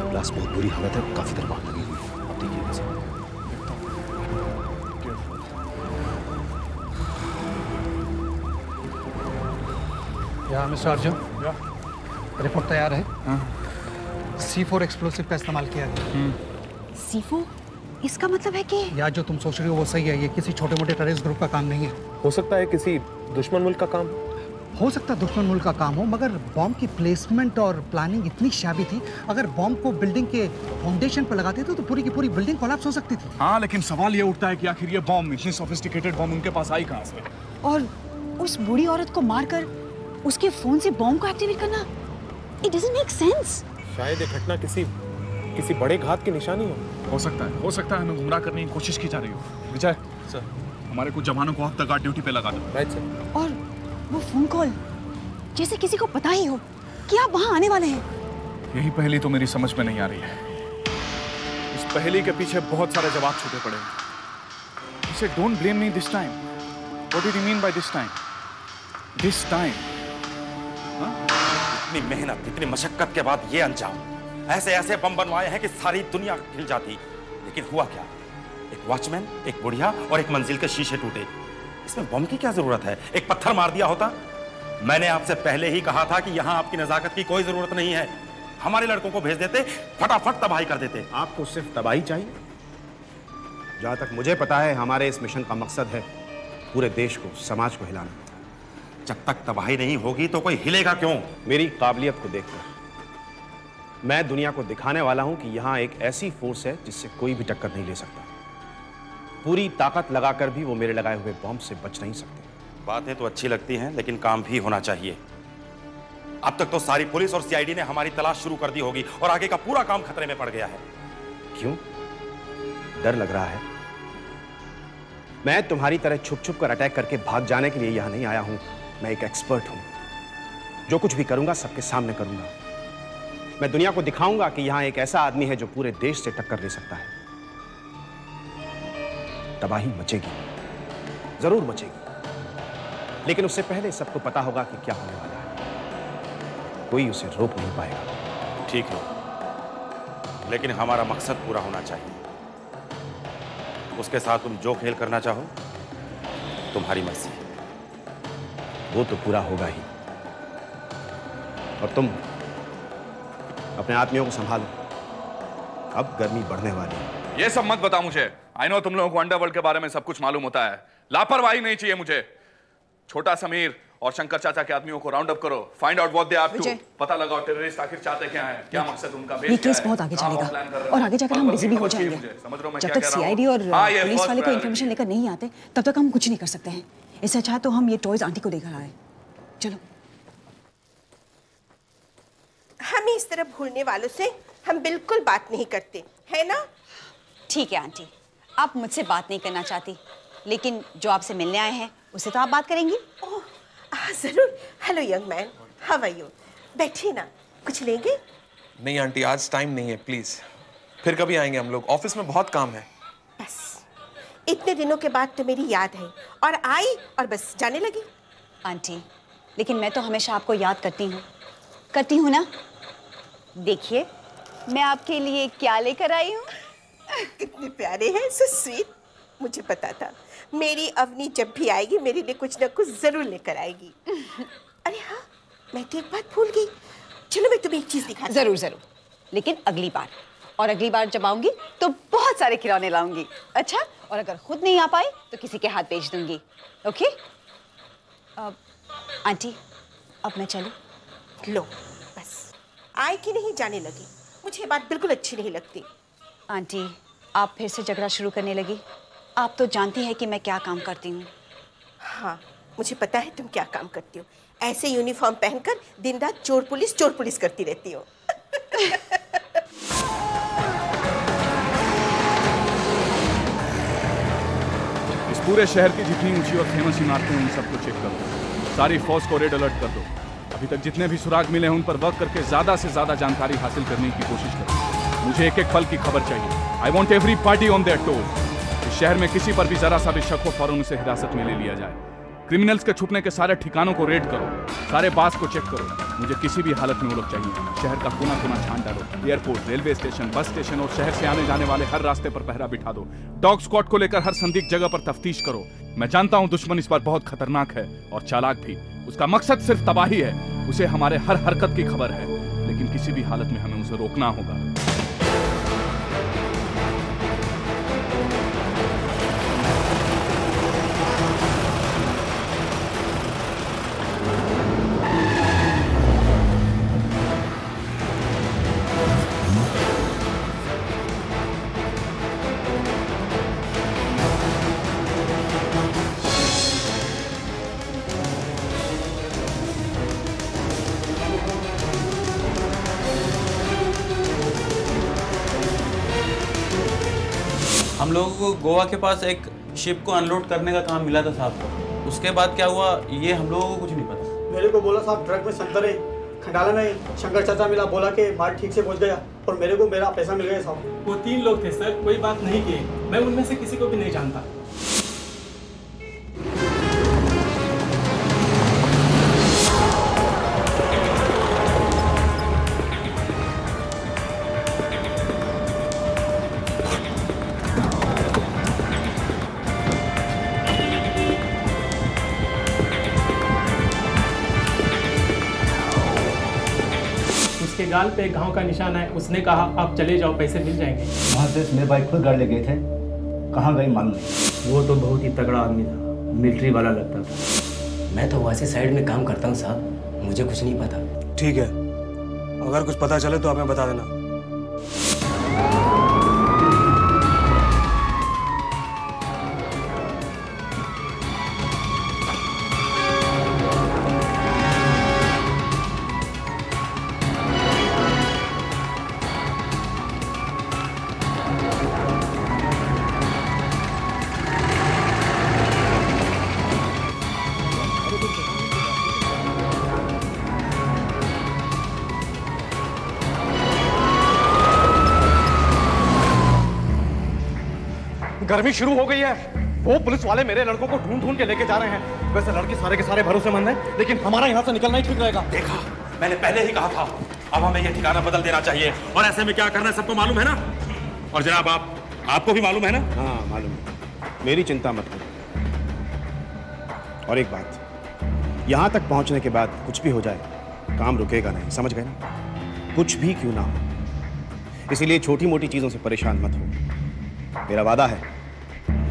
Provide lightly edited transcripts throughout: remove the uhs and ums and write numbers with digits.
Glass बहुत बुरी हालत है, काफी देर बाद लगी हुई है। अब देखिए कैसे। या मिस्टर अर्जुन, रिपोर्ट तैयार है। C4 एक्सप्लोसिव का इस्तेमाल किया गया। C4? इसका मतलब है कि या जो तुम सोच रही हो वो सही है, ये किसी छोटे मोटे टेररिस्ट ग्रुप का काम नहीं है। हो सकता है किसी दुश्मन मुल्क का काम, हो सकता है दुश्मन मुल्क का काम हो, मगर बॉम्ब की प्लेसमेंट और प्लानिंग इतनी शाबी थी, अगर बॉम्ब को बिल्डिंग के फाउंडेशन पर लगाते थे तो पूरी की पूरी बिल्डिंग कोलैप्स हो सकती थी। हाँ, लेकिन सवाल ये उठता है कि आखिर ये बॉम्ब, इतनी सोफिस्टिकेटेड बॉम्ब उनके पास आई कहाँ से? और उस बूढ़ी औरत को मारकर उसके फोन से बॉम्ब को एक्टिवेट करना, इट डजंट मेक सेंस। शायद ये घटना किसी बड़े घात की निशानी हो सकता है हमें गुमराह करने की कोशिश की जा रही हो। विजय सर, हमारे कुछ जवानों को हफ्ता गार्ड ड्यूटी पे लगा दो। Right sir. और वो फोन कॉल, जैसे किसी को पता ही हो कि आप वहां आने वाले हैं। यही पहेली तो मेरी समझ में नहीं आ रही है। इस पहेली के पीछे बहुत सारे जवाब छुपे पड़े हैं। इसे don't blame me this time. What did you mean by this time? This time? इतनी मेहनत, इतनी मशक्कत के बाद ये अंजाम, ऐसे ऐसे बम बनवाए हैं कि सारी दुनिया हिल जाती, लेकिन हुआ क्या? एक वॉचमैन, एक बुढ़िया और एक मंजिल के शीशे टूटे। इसमें बम की क्या जरूरत है? एक पत्थर मार दिया होता। मैंने आपसे पहले ही कहा था कि यहां आपकी नजाकत की कोई जरूरत नहीं है। हमारे लड़कों को भेज देते, फटाफट तबाही कर देते। आपको सिर्फ तबाही चाहिए? जहां तक मुझे पता है, हमारे इस मिशन का मकसद है पूरे देश को, समाज को हिलाना। जब तक तबाही नहीं होगी तो कोई हिलेगा क्यों? मेरी काबिलियत को देखकर मैं दुनिया को दिखाने वाला हूं कि यहां एक ऐसी फोर्स है जिससे कोई भी टक्कर नहीं ले सकता। पूरी ताकत लगाकर भी वो मेरे लगाए हुए बॉम्ब से बच नहीं सकते। बातें तो अच्छी लगती हैं, लेकिन काम भी होना चाहिए। अब तक तो सारी पुलिस और सीआईडी ने हमारी तलाश शुरू कर दी होगी और आगे का पूरा काम खतरे में पड़ गया है। क्यों? डर लग रहा है? मैं तुम्हारी तरह छुप छुप कर अटैक करके भाग जाने के लिए यहां नहीं आया हूं। मैं एक एक्सपर्ट हूं। जो कुछ भी करूंगा सबके सामने करूंगा। मैं दुनिया को दिखाऊंगा कि यहां एक ऐसा आदमी है जो पूरे देश से टक्कर ले सकता है। तबाही मचेगी, जरूर मचेगी, लेकिन उससे पहले सबको पता होगा कि क्या होने वाला है। कोई उसे रोक नहीं पाएगा। ठीक है, लेकिन हमारा मकसद पूरा होना चाहिए। उसके साथ तुम जो खेल करना चाहो, तुम्हारी मर्जी। वो तो पूरा होगा ही। और तुम अपने आदमियों को संभालो, अब गर्मी बढ़ने वाली है। ये सब मत बता मुझे। आई नो तुम लोगों को अंडरवर्ल्ड के बारे में सब कुछ मालूम होता है। लापरवाही नहीं चाहिए मुझे। छोटा समीर और शंकर चाचा के आदमियों को राउंड अप करो। Find out what they are up to. पता लगाओ टेररिस्ट आखिर चाहते क्या हैं, क्या मकसद उनका, ये केस बहुत आगे चलेगा और आगे जाकर हम बिजी भी हो जाएंगे। जब तक सीआईडी और पुलिस वाले को इन्फॉर्मेशन लेकर नहीं आते तब तक हम कुछ नहीं कर सकते हैं। इससे अच्छा तो हम ये टॉयज आंटी को देकर आए। चलो। हमें इस तरह भूलने वालों से हम बिल्कुल बात नहीं करते, है ना? ठीक है आंटी, आप मुझसे बात नहीं करना चाहती, लेकिन जो आपसे मिलने आए हैं उससे तो आप बात करेंगी। ओह, जरूर। Hello young man, how are you? बैठिए ना, कुछ लेंगे? नहीं आंटी, आज टाइम नहीं है, प्लीज फिर कभी आएंगे हम लोग। ऑफिस में बहुत काम है। बस इतने दिनों के बाद तो मेरी याद है और आई और बस जाने लगी। आंटी, लेकिन मैं तो हमेशा आपको याद करती हूँ ना। देखिए मैं आपके लिए क्या लेकर आई हूँ। कितने प्यारे हैं, सो स्वीट। मुझे पता था मेरी अवनी जब भी आएगी मेरे लिए कुछ ना कुछ जरूर लेकर आएगी। अरे हाँ, मैं तो एक बात भूल गई। चलो मैं तुम्हें एक चीज दिखाती हूँ। जरूर, लेकिन अगली बार। और अगली बार जब आऊंगी तो बहुत सारे खिलौने लाऊंगी। अच्छा, और अगर खुद नहीं आ पाए तो किसी के हाथ भेज दूंगी। ओके? आंटी, अब मैं चलूं? लो बस, आए कि नहीं जाने लगी। मुझे ये बात बिल्कुल अच्छी नहीं लगती। आंटी, आप फिर से झगड़ा शुरू करने लगी। आप तो जानती हैं कि मैं क्या काम करती हूँ। हाँ, मुझे पता है तुम क्या काम करती हो। ऐसे यूनिफॉर्म पहनकर दिन रात चोर पुलिस करती रहती हो। इस पूरे शहर की जितनी ऊंची और फेमस इमारतें हैं, उन सबको चेक करो। सारी फौज को रेड अलर्ट कर दो। अभी तक जितने भी सुराग मिले हैं उन पर वर्क करके ज्यादा से ज्यादा जानकारी हासिल करने की कोशिश करो। मुझे एक एक पल की खबर चाहिए। I want every party on their toes. इस शहर में किसी पर भी जरा सा भी शक हो, फौरन उसे हिरासत में ले लिया जाए। क्रिमिनल्स के छुपने के सारे ठिकानों को रेड करो। सारे बास को चेक करो। मुझे किसी भी हालत में वो लोग चाहिए। शहर का कोना कोना छान डालो, airport, railway station, bus station और शहर से आने जाने वाले हर रास्ते पर पहरा बिठा दो। डॉग स्क्वाड को लेकर हर संदिग्ध जगह पर तफ्तीश करो। मैं जानता हूं दुश्मन इस बार बहुत खतरनाक है और चालाक भी। उसका मकसद सिर्फ तबाही है। उसे हमारे हर हरकत की खबर है, लेकिन किसी भी हालत में हमें उसे रोकना होगा। हम लोगों को गोवा के पास एक शिप को अनलोड करने का काम मिला था साहब। उसके बाद क्या हुआ ये हम लोगों को कुछ नहीं पता। मेरे को बोला साहब ट्रक में संतरे, खंडाला में शंकर चाचा मिला, बोला कि माल ठीक से पहुंच गया और मेरे को मेरा पैसा मिल गया साहब। वो 3 लोग थे सर, कोई बात नहीं की। मैं उनमें से किसी को भी नहीं जानता। गाल पे घाव का निशान है। उसने कहा आप चले जाओ, पैसे मिल जाएंगे। वहाँ से मेरे भाई खुद गाड़ी ले गए थे, कहाँ गए मालूम नहीं। वो तो बहुत ही तगड़ा आदमी था, मिलिट्री वाला लगता था। मैं तो वहाँ से साइड में काम करता हूँ साहब, मुझे कुछ नहीं पता। ठीक है, अगर कुछ पता चले तो हमें बता देना। गर्मी शुरू हो गई है। वो पुलिस वाले मेरे लड़कों को ढूंढ ढूंढ के लेके जा रहे हैं। वैसे लड़के सारे के सारे भरोसेमंद हैं, लेकिन हमारा यहाँ से निकलना ही ठीक रहेगा। देखा, मैंने पहले ही कहा था। अब हमें ये ठिकाना बदल देना चाहिए और ऐसे में क्या करना है सबको मालूम है ना। और जनाब आपको भी मालूम है ना? हाँ मालूम है, मेरी चिंता मत करो। और एक बात, यहाँ तक पहुँचने के बाद कुछ भी हो जाए काम रुकेगा नहीं, समझ गए ना? कुछ भी क्यों ना हो, इसीलिए छोटी मोटी चीजों से परेशान मत हो। मेरा वादा है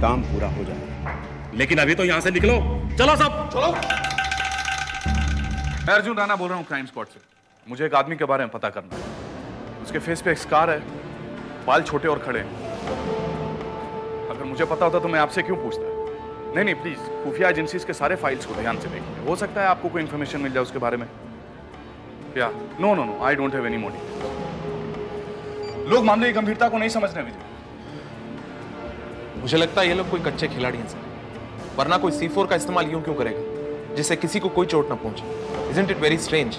काम पूरा हो जाएगा। लेकिन अभी तो यहाँ से निकलो। चलो सब चलो। मैं अर्जुन राणा बोल रहा हूँ क्राइम स्पॉट से। मुझे एक आदमी के बारे में पता करना है। उसके फेस पे एक स्कार है, बाल छोटे और खड़े हैं। अगर मुझे पता होता तो मैं आपसे क्यों पूछता? नहीं नहीं प्लीज, खुफिया एजेंसीज के सारे फाइल्स को ध्यान से देखिए। हो सकता है आपको कोई इंफॉर्मेशन मिल जाए उसके बारे में। क्या? No no no, I don't have any motive. लोग मामले की गंभीरता को नहीं समझ रहे विजय। मुझे लगता है ये लोग कोई कच्चे खिलाड़ी हैं सर, वरना कोई C4 का इस्तेमाल यूं क्यों करेगा जिससे किसी को कोई चोट ना पहुंचे। Isn't it very strange?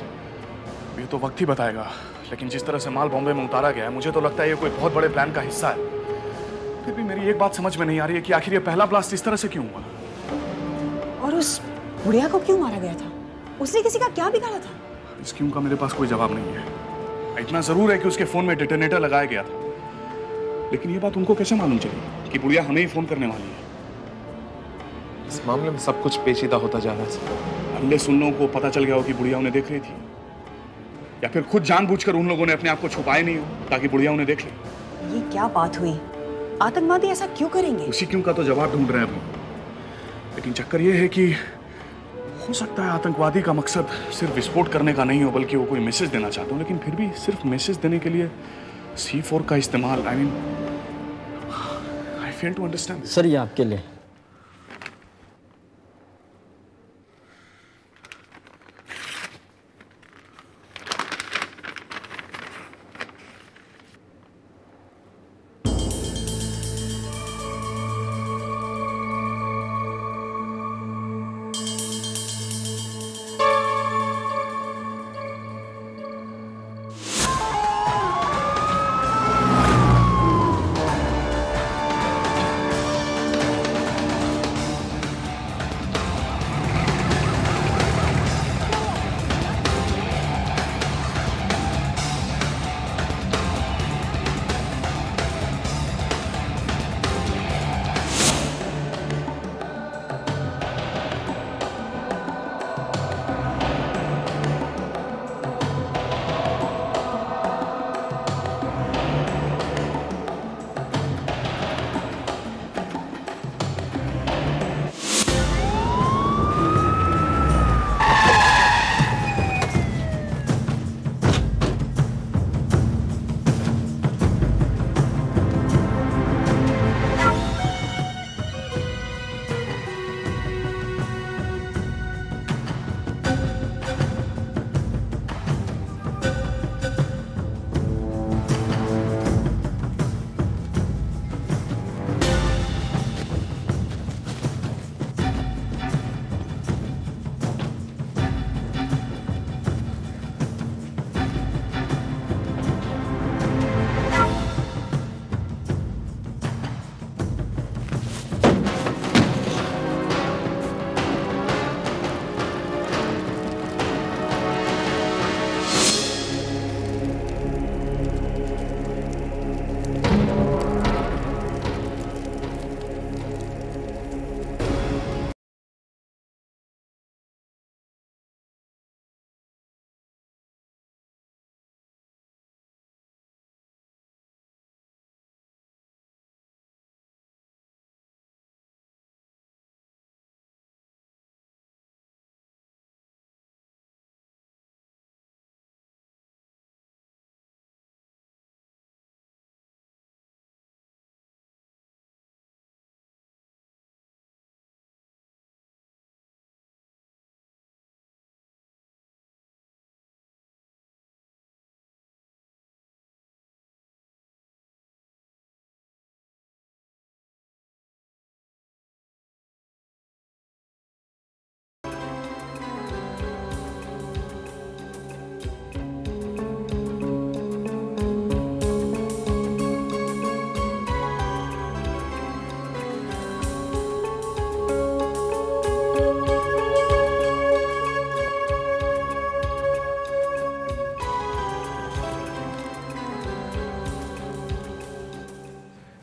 ये तो वक्त ही बताएगा, लेकिन जिस तरह से माल बॉम्बे में उतारा गया है, मुझे तो लगता है ये कोई बहुत बड़े प्लान का हिस्सा है। फिर भी मेरी एक बात समझ में नहीं आ रही है कि आखिर ये पहला ब्लास्ट इस तरह से क्यों हुआ? और उस बुढ़िया को क्यों मारा गया था? उसने किसी का क्या बिगाड़ा था? इस क्यों का मेरे पास कोई जवाब नहीं है। इतना जरूर है कि उसके फोन में डिटोनेटर लगाया गया था, लेकिन ये बात उनको कैसे मालूम चली कि बुढ़िया हमें ही फोन करने वाली है? इस मामले में सब कुछ पेचीदा होता जा रहा है सर। अगले सुन लोगों को पता चल गया हो कि बुढ़िया उन्हें देख रही थी, या फिर खुद जानबूझकर उन लोगों ने अपने आप को छुपाए नहीं हो ताकि बुढ़िया उन्हें देख ले। ये क्या बात हुई? आतंकवादी ऐसा क्यों करेंगे? उसी क्यों का तो जवाब ढूंढ रहे हैं हम। लेकिन चक्कर ये है कि हो सकता है आतंकवादी का मकसद सिर्फ विस्फोट करने का नहीं हो, बल्कि वो कोई मैसेज देना चाहते हो। लेकिन फिर भी सिर्फ मैसेज देने के लिए C4 का इस्तेमाल, I fail to understand। Sir ये आपके लिए।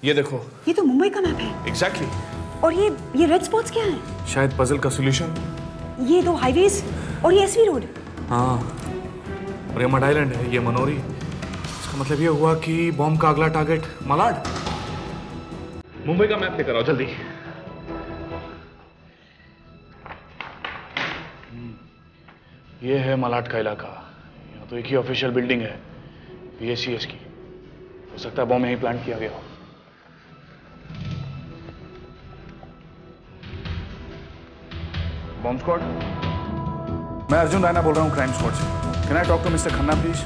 ये देखो, ये तो मुंबई का मैप है। एग्जैक्टली। और ये रेड स्पॉट्स क्या हैं? शायद पजल का सॉल्यूशन। ये दो हाईवेज और ये एसवी रोड। हाँ, और ये मड आइलैंड है, ये मनोरी। इसका मतलब ये हुआ कि बॉम्ब का अगला टारगेट मलाड। मुंबई का मैप लेकर आओ जल्दी। ये है मलाड का इलाका। यहाँ तो एक ही ऑफिशियल बिल्डिंग है, PACS की। हो सकता है बॉम्ब यहीं प्लांट किया गया हो। बॉम्ब स्क्वाड, मैं अर्जुन रायना बोल रहा हूँ क्राइम स्क्वाड से। Can I talk to mister Khanna please?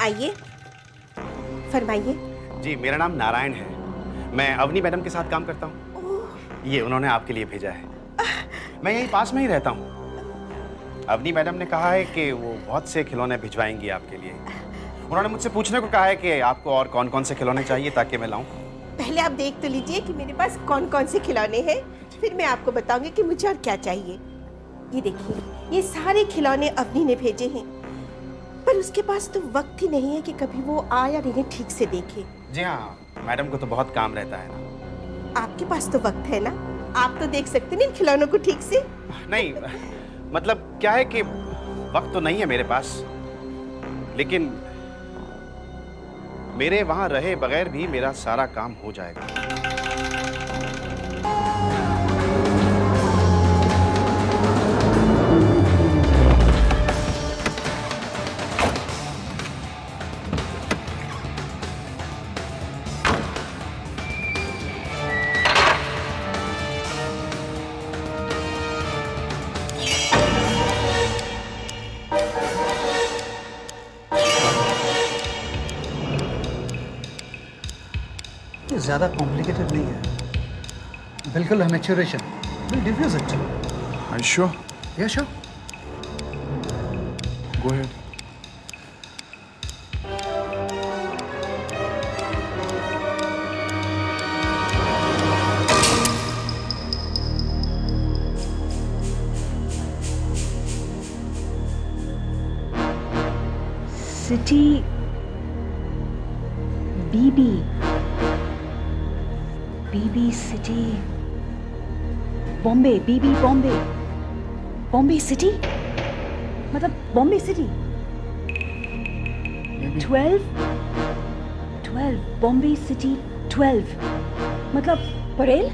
आइए, फरमाइए। जी, मेरा नाम नारायण है। मैं अवनी मैडम के साथ काम करता हूँ। ये उन्होंने आपके लिए भेजा है। मैं यहीं पास में ही रहता हूँ। अवनी मैडम ने कहा है कि वो बहुत से खिलौने भिजवाएंगी आपके लिए। उन्होंने मुझसे पूछने को कहा है कि आपको और कौन कौन से खिलौने चाहिए ताकि मैं लाऊं। पहले आप देख तो लीजिए कि मेरे पास कौन कौन से खिलौने हैं, फिर मैं आपको बताऊंगी कि मुझे और क्या चाहिए। ये देखिए, ये सारे खिलौने अवनी ने भेजे हैं, पर उसके पास तो वक्त ही नहीं है कि कभी वो आए और इन्हें ठीक से देखे। जी हाँ, मैडम को तो बहुत काम रहता है ना। आपके पास तो वक्त है ना, आप तो देख सकते हैं इन खिलौनों को ठीक से। नहीं, मतलब क्या है कि वक्त तो नहीं है मेरे पास, लेकिन मेरे वहां रहे बगैर भी मेरा सारा काम हो जाएगा। ज़्यादा कॉम्प्लिकेटेड नहीं है, बिल्कुल maturation, will diffuse actually. Are you sure? Yeah, sure. Go ahead. City BB city Bombay, BB Bombay, Bombay city, मतलब बॉम्बे सिटी। 12 बॉम्बे सिटी 12 मतलब परेल।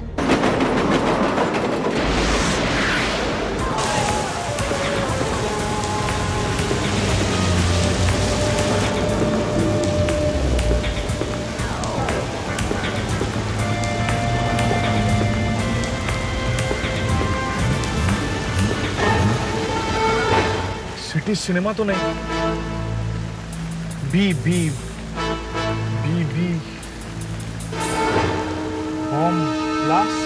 सिटी सिनेमा तो नहीं। B home blast.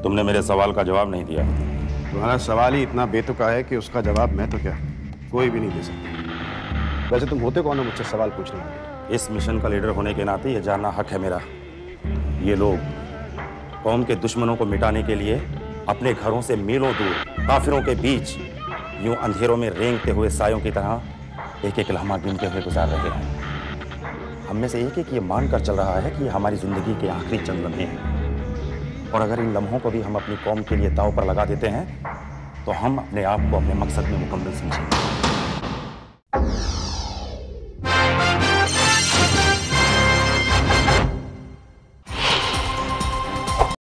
तुमने मेरे सवाल का जवाब नहीं दिया। तुम्हारा सवाल ही इतना बेतुका है कि उसका जवाब मैं तो क्या कोई भी नहीं दे सकता। वैसे तुम होते कौन हो मुझसे सवाल पूछने वाले? इस मिशन का लीडर होने के नाते यह जानना हक है मेरा। ये लोग कौम के दुश्मनों को मिटाने के लिए अपने घरों से मीलों दूर काफिरों के बीच यूं अंधेरों में रेंगते हुए सायों की तरह एक एक लम्हा गिनते हुए गुजार रहे हैं। हम में से एक एक ये मानकर चल रहा है कि ये हमारी जिंदगी के आखिरी चंद लम्हे हैं, और अगर इन लम्हों को भी हम अपनी कौम के लिए दांव पर लगा देते हैं तो हम अपने आप को अपने मकसद में मुकम्मल समझेंगे।